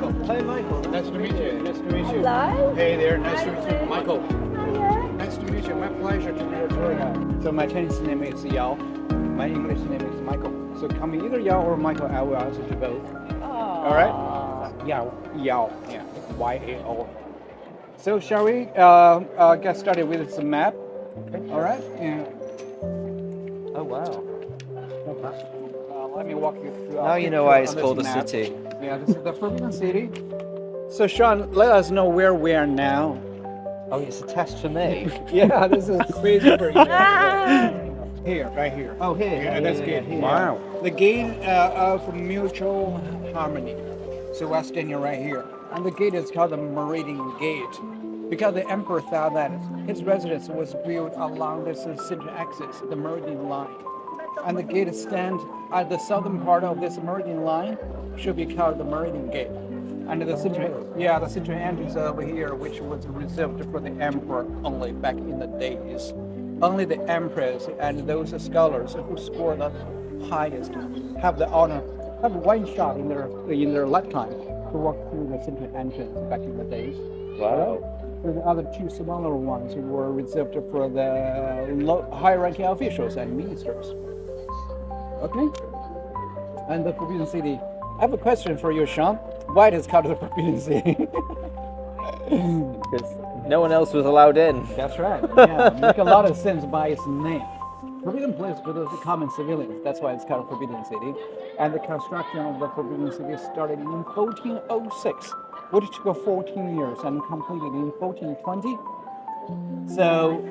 Michael. Hi, Michael. Nice to meet you. Nice to meet you. Hello. Hey there. Nice to meet you, Michael. Hiya. Nice to meet you. My pleasure to be your tour guide. So my Chinese name is Yao. My English name is Michael. So call me either Yao or Michael. I will answer to both. All right. Yao. Yeah. Y-A-O. So shall we get started with some map? All right. Yeah. Oh, wow. Let me walk you through. Now you know why it's called a city. Yeah, this is the Forbidden City. So Shaun, let us know where we are now. Oh, it's a test for me. Yeah, this is crazy for you. Here, right here. Oh, here. Yeah, that's good. Here. Wow. The gate of mutual harmony. So we're standing right here. And the gate is called the Meridian Gate because the emperor thought that his residence was built along this central axis, the Meridian line. And the gate stands at the southern part of this Meridian line should be called the Meridian Gate. And the central entrance over here, which was reserved for the emperor only back in the days. Only the empress and those scholars who scored the highest have the honor, have one shot in their lifetime to walk through the central entrance back in the days. Wow. The other two smaller ones were reserved for the high-ranking officials and ministers. Okay? And the Forbidden City. I have a question for you, Shaun. Why it is called the Forbidden City? Because no one else was allowed in. That's right. Yeah, make a lot of sense by its name. Forbidden place for the common civilians. That's why it's called Forbidden City. And the construction of the Forbidden City started in 1406, which took 14 years and completed in 1420. So,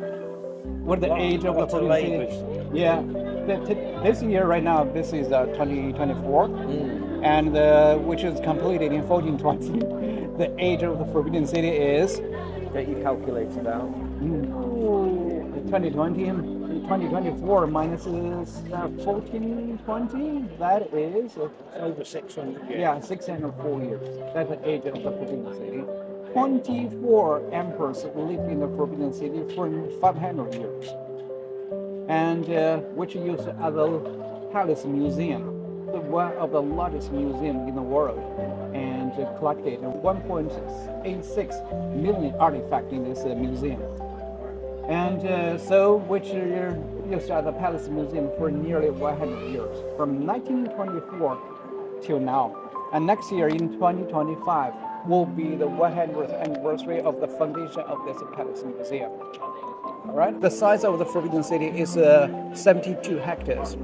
what the age of the Forbidden City? Yeah, this year right now, this is 2024, and which is completed in 1420. The age of the Forbidden City is. That you calculated out. 2024 minus 1420, that is over 600 years. Yeah, 604 years. That's the age of the Forbidden City. 24 emperors lived in the Forbidden City for 500 years, and which used as a palace museum, one of the largest museums in the world, and collected 1.86 million artifacts in this museum. And which used as a palace museum for nearly 100 years, from 1924 till now. And next year, in 2025, will be the 100th anniversary of the foundation of this palace museum. All right. The size of the Forbidden City is 72 hectares,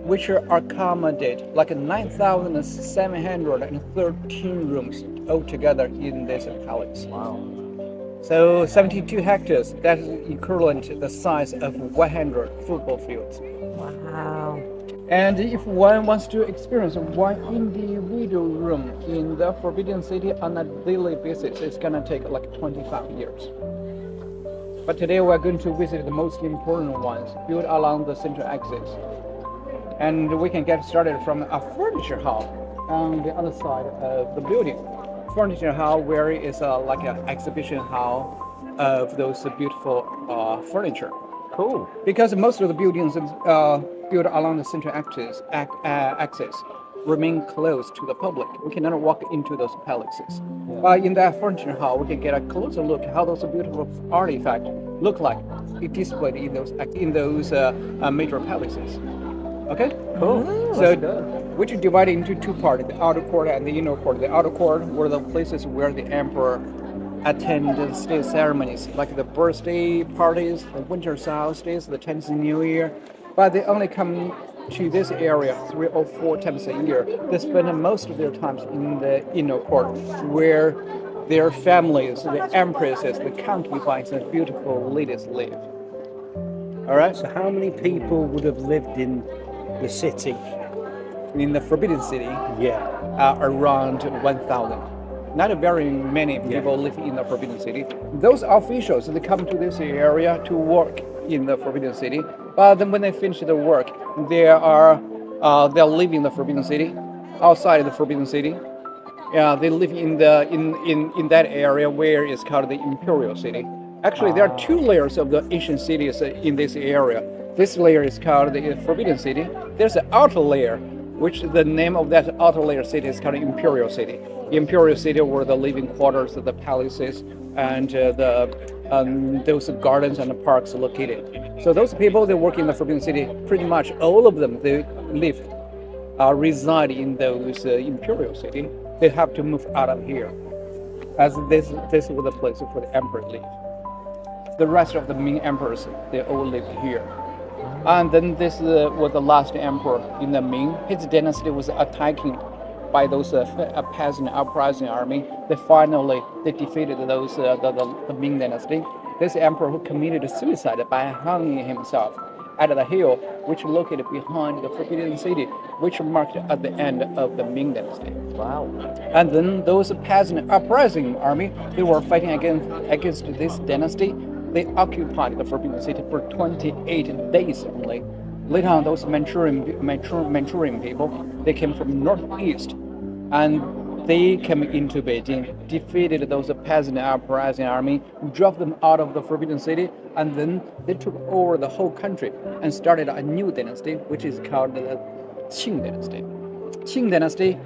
which accommodate like 9,713 rooms altogether in this palace. Wow. So 72 hectares, that is equivalent to the size of 100 football fields. Wow. And if one wants to experience one individual room in the Forbidden City on a daily basis, it's gonna take like 25 years. But today we're going to visit the most important ones built along the central axis. And we can get started from a furniture hall on the other side of the building. Furniture hall where it's like an exhibition hall of those beautiful furniture. Cool. Because most of the buildings built along the central axis remain closed to the public. We cannot walk into those palaces. But in that furniture hall, we can get a closer look at how those beautiful artifacts look like displayed in those major palaces. Okay? Cool. So, which is divided into two parts, the outer court and the inner court. The outer court were the places where the emperor attended state ceremonies, like the birthday parties, the winter solstice, the Chinese New Year. But they only come to this area 3 or 4 times a year. They spend most of their time in the inner court, where their families, the empresses, the concubines, and beautiful ladies live. All right? So how many people would have lived in the city? In the Forbidden City, Yeah. around 1,000. Not very many people live in the Forbidden City. Those officials, they come to this area to work in the Forbidden City. But then when they finish their work, they're leaving the Forbidden City, outside of the Forbidden City. They live in that area where it's called the Imperial City. Actually, there are 2 layers of the ancient cities in this area. This layer is called the Forbidden City. There's an outer layer which the name of that outer layer city is called Imperial City. Imperial City were the living quarters, the palaces, and those gardens and the parks located. So those people they work in the Forbidden City, pretty much all of them they live, reside in those Imperial City. They have to move out of here, as this was the place for the emperor live. The rest of the Ming emperors they all lived here. And then this was the last emperor in the Ming. His dynasty was attacking by those peasant uprising army. They defeated those the Ming dynasty. This emperor who committed suicide by hanging himself at the hill, which located behind the Forbidden City, which marked at the end of the Ming dynasty. Wow. And then those peasant uprising army, they were fighting against this dynasty. They occupied the Forbidden City for 28 days only. Later on, those Manchurian people, they came from northeast, and they came into Beijing, defeated those peasant uprising army, drove them out of the Forbidden City, and then they took over the whole country and started a new dynasty, which is called the Qing dynasty. Qing dynasty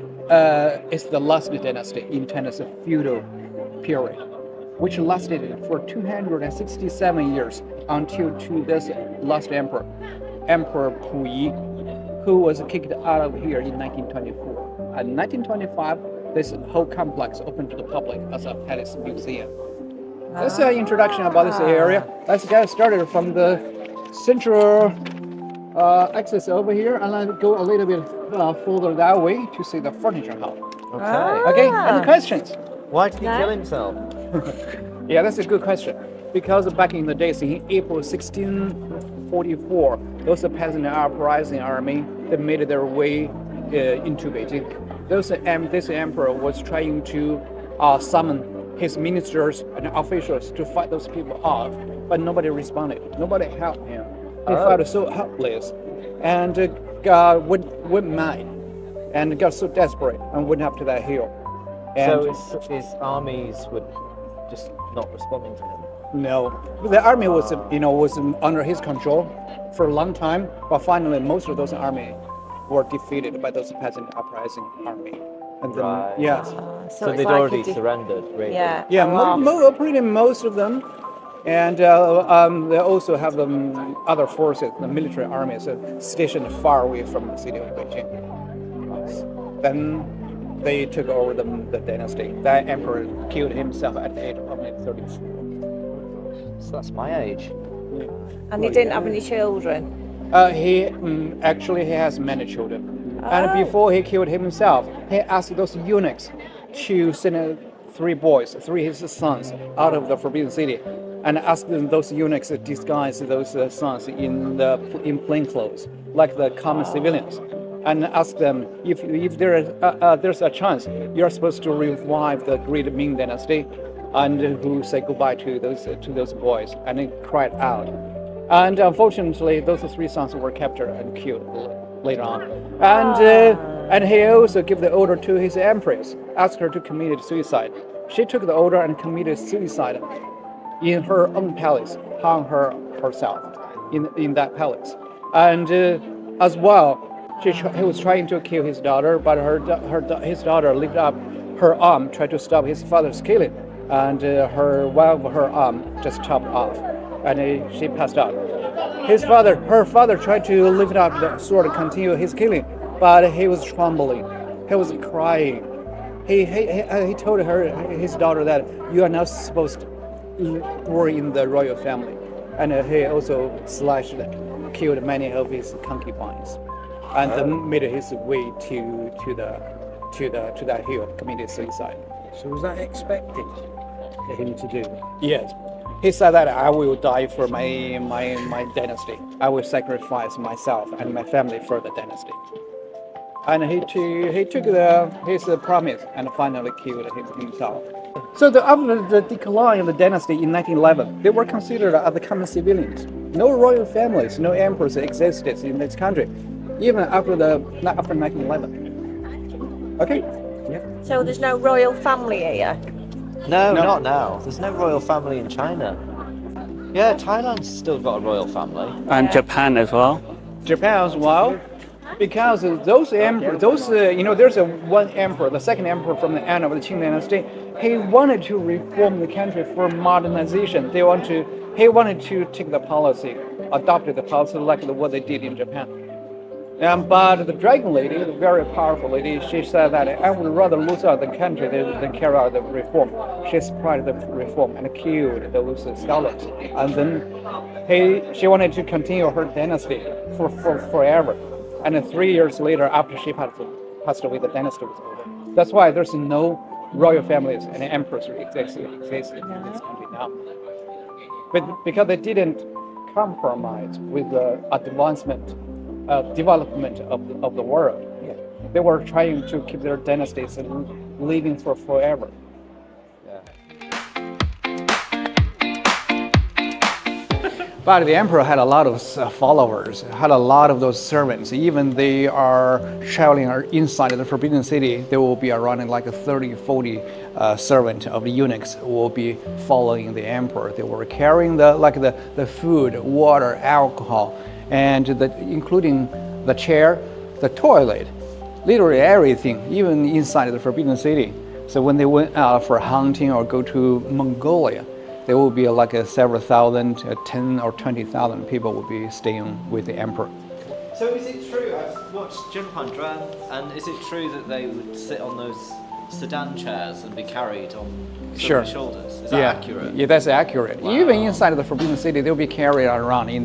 is the last dynasty in China's feudal period, which lasted for 267 years until to this last emperor, Emperor Puyi, who was kicked out of here in 1924. In 1925, this whole complex opened to the public as a palace museum. That's an introduction about this area. Let's get started from the central access over here, and let's go a little bit further that way to see the furniture hall. Okay. Okay, any questions? Why did he kill himself? Yeah, that's a good question. Because back in the days, in April 1644, those peasant uprising army they made their way into Beijing. This emperor was trying to summon his ministers and officials to fight those people off, but nobody responded. Nobody helped him. He felt so helpless, and went mad, and got so desperate and went up to that hill. And So his armies were just not responding to him. no, the army was under his control for a long time, but finally most of those army were defeated by those peasant uprising army. And then, Right. yes, So it's they'd like already surrendered, really. Yeah. yeah, well, pretty most of them, and they also have other forces, the military armies stationed far away from the city of Beijing. Then they took over the dynasty. That emperor killed himself at the age of only 34. So that's my age. and he didn't have any children. He actually he has many children, and before he killed himself, he asked those eunuchs to send three his sons out of the Forbidden City, and asked those eunuchs to disguise those sons in plain clothes, like the common civilians, and asked them if there's a chance you're supposed to revive the great Ming dynasty, and who say goodbye to those boys, and he cried out. And unfortunately, those three sons were captured and killed later on. And he also gave the order to his empress, asked her to commit suicide. She took the order and committed suicide in her own palace, hung herself in that palace. And as well, he was trying to kill his daughter, but his daughter lifted up her arm, tried to stop his father's killing, and her arm just chopped off, and she passed out. Her father tried to lift up the sword and continue his killing, but he was trembling, he was crying. He told his daughter that you are not supposed to born in the royal family, and he also killed many of his concubines, and then made his way to that hill, committed suicide. So was that expected for him to do? Yes. He said that I will die for my dynasty. I will sacrifice myself and my family for the dynasty. And he took his promise and finally killed himself. So after the decline of the dynasty in 1911, they were considered as the common civilians. No royal families, no emperors existed in this country, even after 1911. Okay. Yeah. So there's no royal family here. No, not now. There's no royal family in China. Yeah, Thailand's still got a royal family. And Japan as well. Japan as well. Because those emperor, there's one emperor, the second emperor from the end of the Qing Dynasty. He wanted to reform the country for modernization. He wanted to take the policy, adopted the policy like what they did in Japan. But the dragon lady, the very powerful lady, she said that I would rather lose out the country than carry out the reform. She spread the reform and killed those scholars. And then she wanted to continue her dynasty for forever. And then 3 years later, after she passed away, the dynasty was over. That's why there's no royal families and emperors existing in this country now. But because they didn't compromise with the development of the world. Yeah. They were trying to keep their dynasties living for forever. But the emperor had a lot of followers, had a lot of those servants. Even they are traveling inside of the Forbidden City, there will be around like 30, 40 servants of the eunuchs will be following the emperor. They were carrying the food, water, alcohol, and including the chair, the toilet, literally everything, even inside of the Forbidden City. So when they went out for hunting or go to Mongolia, there will be like several thousand, 10 or 20,000 people will be staying with the emperor. So is it true, I've watched Zhuan, and is it true that they would sit on those sedan chairs and be carried on their shoulders? Is that accurate? Yeah, that's accurate. Wow. Even inside of the Forbidden City, they'll be carried around on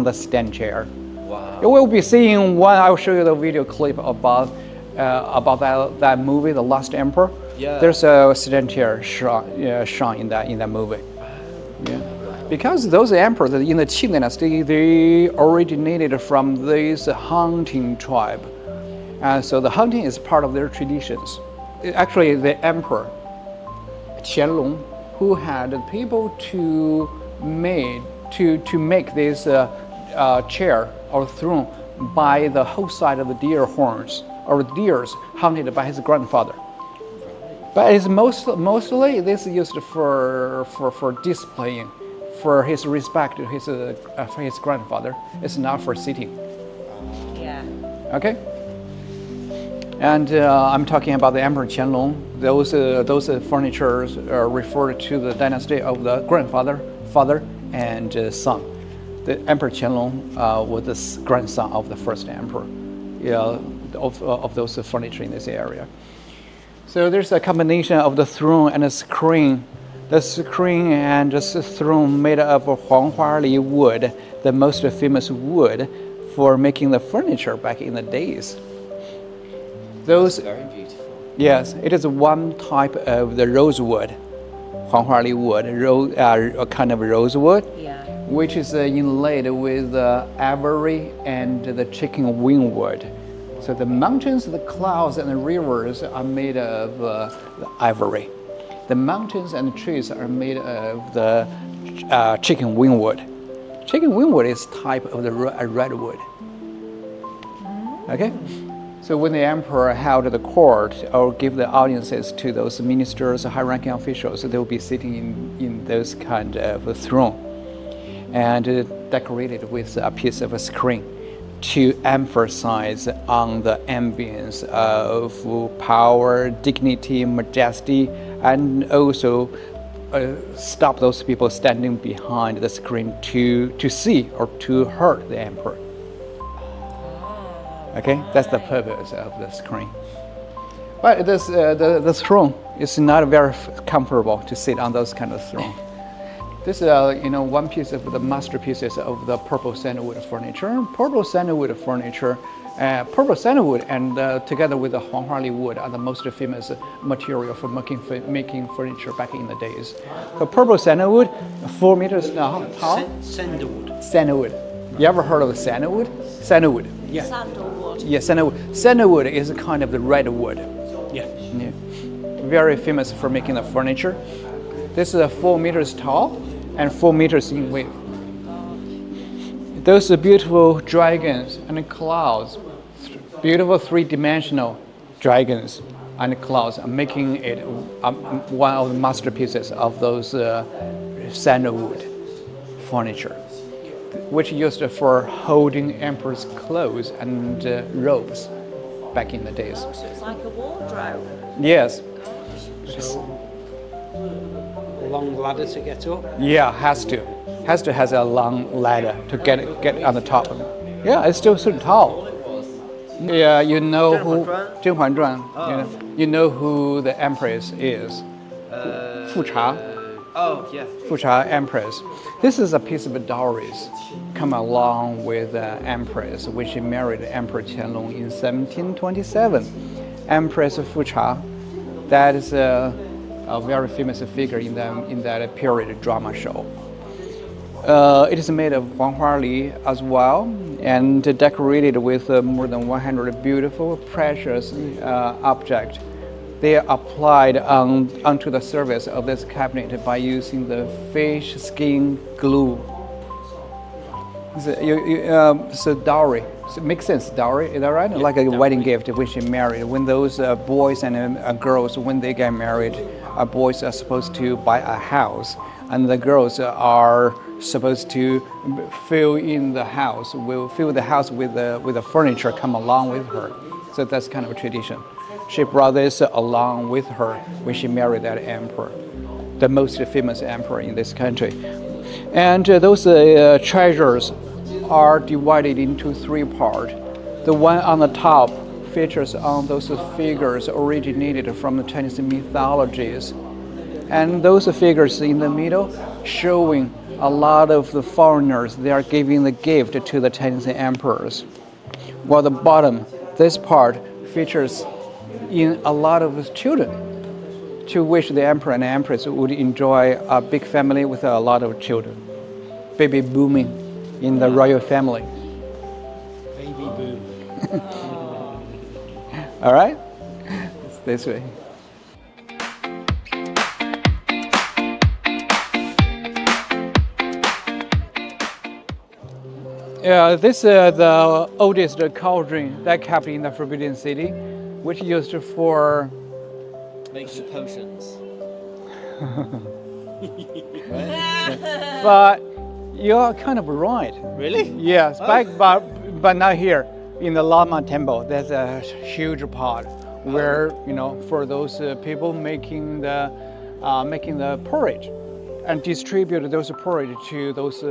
the sedan chair. Wow. You will be seeing one. I'll show you the video clip about that movie, The Last Emperor. Yeah. There's a sedan chair Shaun in that movie. Yeah. Because those emperors in the Qing Dynasty, they originated from this hunting tribe. So the hunting is part of their traditions. Actually, the emperor, Qianlong, who had people to make this chair or throne by the whole side of the deer horns or deers hunted by his grandfather. But it's mostly this is used for displaying, for his respect to his grandfather. It's not for sitting. Yeah. Okay. And I'm talking about the Emperor Qianlong. Those furnitures refer to the dynasty of the grandfather, father, and son. The Emperor Qianlong was the grandson of the first emperor. Yeah, of those furniture in this area. So there's a combination of the throne and the screen. The screen and the throne made of Huanghuali wood, the most famous wood for making the furniture back in the days. Those very beautiful. Yes, it is one type of the rosewood, Huanghuali wood, a kind of rosewood, which is inlaid with ivory and the chicken wing wood. So the mountains, the clouds, and the rivers are made of the ivory. The mountains and the trees are made of the chicken wing wood. Chicken wing wood is type of the redwood. Okay? So when the emperor held the court or give the audiences to those ministers, high-ranking officials, they will be sitting in those kind of a throne and decorated with a piece of a screen to emphasize on the ambience of power, dignity, majesty, and also stop those people standing behind the screen to see or to hurt the emperor. Okay, that's the purpose of the screen. But the throne is not very comfortable to sit on those kind of throne. This is one piece of the masterpieces of the purple sandalwood furniture. Purple sandalwood furniture, and together with the Huanghuali wood are the most famous material for making furniture back in the days. So purple sandalwood, 4 meters tall. Sandalwood. Sandalwood. You ever heard of sandalwood? Sandalwood. Yeah. Sandalwood. Yeah, sandalwood. Sandalwood is a kind of the redwood. Yeah. Yeah. Very famous for making the furniture. This is 4 meters tall and 4 meters in width. Those are beautiful dragons and clouds, beautiful three-dimensional dragons and clouds are making it one of the masterpieces of those sandalwood furniture. which used for holding emperor's clothes and robes back in the days. Oh, so it's like a wardrobe. Yes. So, a long ladder to get up. Yeah, has to has a long ladder to get on the top. Yeah, it's still so tall. Yeah, you know who 甄嬛传. You know who the empress is? Fucha. Oh, yeah. Fucha Empress. This is a piece of dowries come along with the Empress, which she married Emperor Qianlong in 1727. Empress Fucha, that is a very famous figure in that period drama show. It is made of huanghuali as well and decorated with more than 100 beautiful, precious objects. They are applied onto the surface of this cabinet by using the fish skin glue. So dowry, so it makes sense. Dowry, is that right? Yeah, like a dowry. Wedding gift when she married. When those boys and girls, when they get married, boys are supposed to buy a house, and the girls are supposed to fill the house with the furniture come along with her. So that's kind of a tradition. She brought this along with her when she married that emperor, the most famous emperor in this country. And those treasures are divided into three parts. The one on the top features on those figures originated from the Chinese mythologies. And those figures in the middle showing a lot of the foreigners, they are giving the gift to the Chinese emperors. While the bottom, this part features in a lot of children, to which the emperor and empress would enjoy a big family with a lot of children. Baby booming in the royal family. Baby boom. All right? It's this way. Yeah, this is the oldest cauldron that kept in the Forbidden City, which used for making potions. But you're kind of right. Really? Yes, but not here. In the Lama Temple, there's a huge pot where, for those people making the porridge and distribute those porridge to those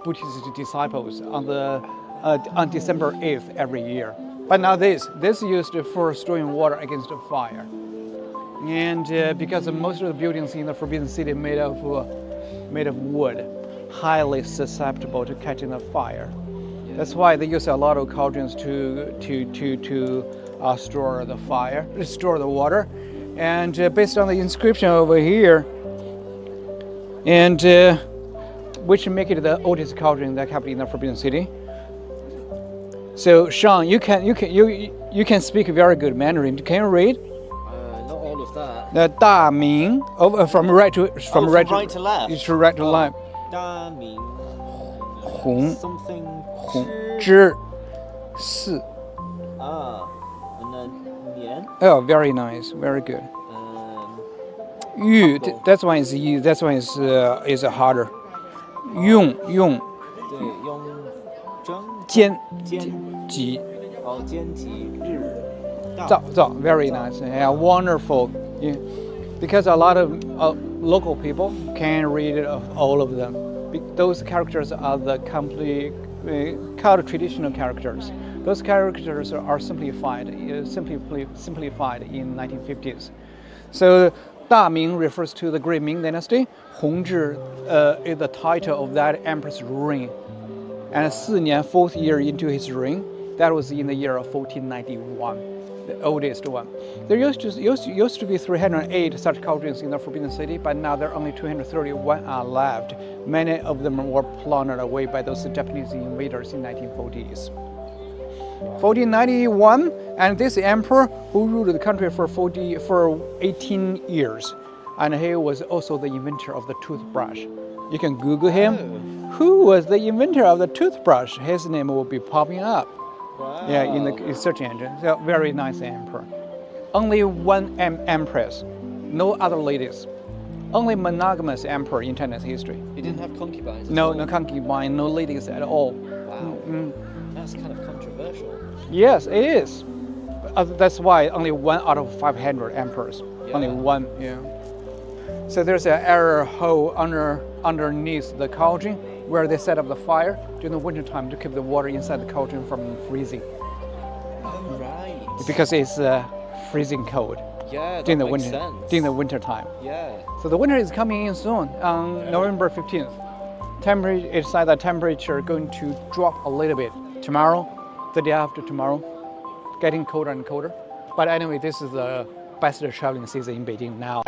Buddhist disciples on December 8th every year. But now this used for storing water against the fire. And because most of the buildings in the Forbidden City made of wood, highly susceptible to catching the fire. That's why they use a lot of cauldrons to store the water. And based on the inscription over here, and which make it the oldest cauldron that kept in the Forbidden City. So Shaun, you can speak very good Mandarin. Can you read? Not all of that. The Da Ming, from right to left. It's right to left. Da Ming. Hong. Something. Hong. Zhi. Si. And then Nian. Oh, very nice. Very good. Yu. That one is yu. That one is harder. Yong. 对，用蒸 Jian. 煎 Ji. 煎鸡日 Zao. Very nice. Yeah, wonderful. Yeah. Because a lot of local people can read all of them. Those characters are the complete traditional characters. Those characters are simplified in 1950s. So Da Ming refers to the Great Ming Dynasty. Hongzhi is the title of that emperor's reign. And 4 年, 4th year into his reign, that was in the year of 1491, the oldest one. There used to be 308 such cauldrons in the Forbidden City, but now there are only 231 left. Many of them were plundered away by those Japanese invaders in 1940s. 1491, and this emperor who ruled the country for 18 years, and he was also the inventor of the toothbrush. You can Google him. Who was the inventor of the toothbrush? His name will be popping up. Wow. Yeah, in the search engine. So very nice emperor. Only one empress, no other ladies. only monogamous emperor in China's history. He didn't have concubines? No, no concubine, no ladies at all. Wow. That's kind of controversial. Yes, it is. That's why only 1 out of 500 emperors. Yeah. Only one, yeah. So there's an air hole underneath the cauldron where they set up the fire during the winter time to keep the water inside the cauldron from freezing. Oh, right. Because it's freezing cold. Yeah, during that the makes winter, sense. during the winter time. Yeah. So the winter is coming in soon, on November 15th. The temperature going to drop a little bit tomorrow, the day after tomorrow, getting colder and colder. But anyway, this is the best traveling season in Beijing now.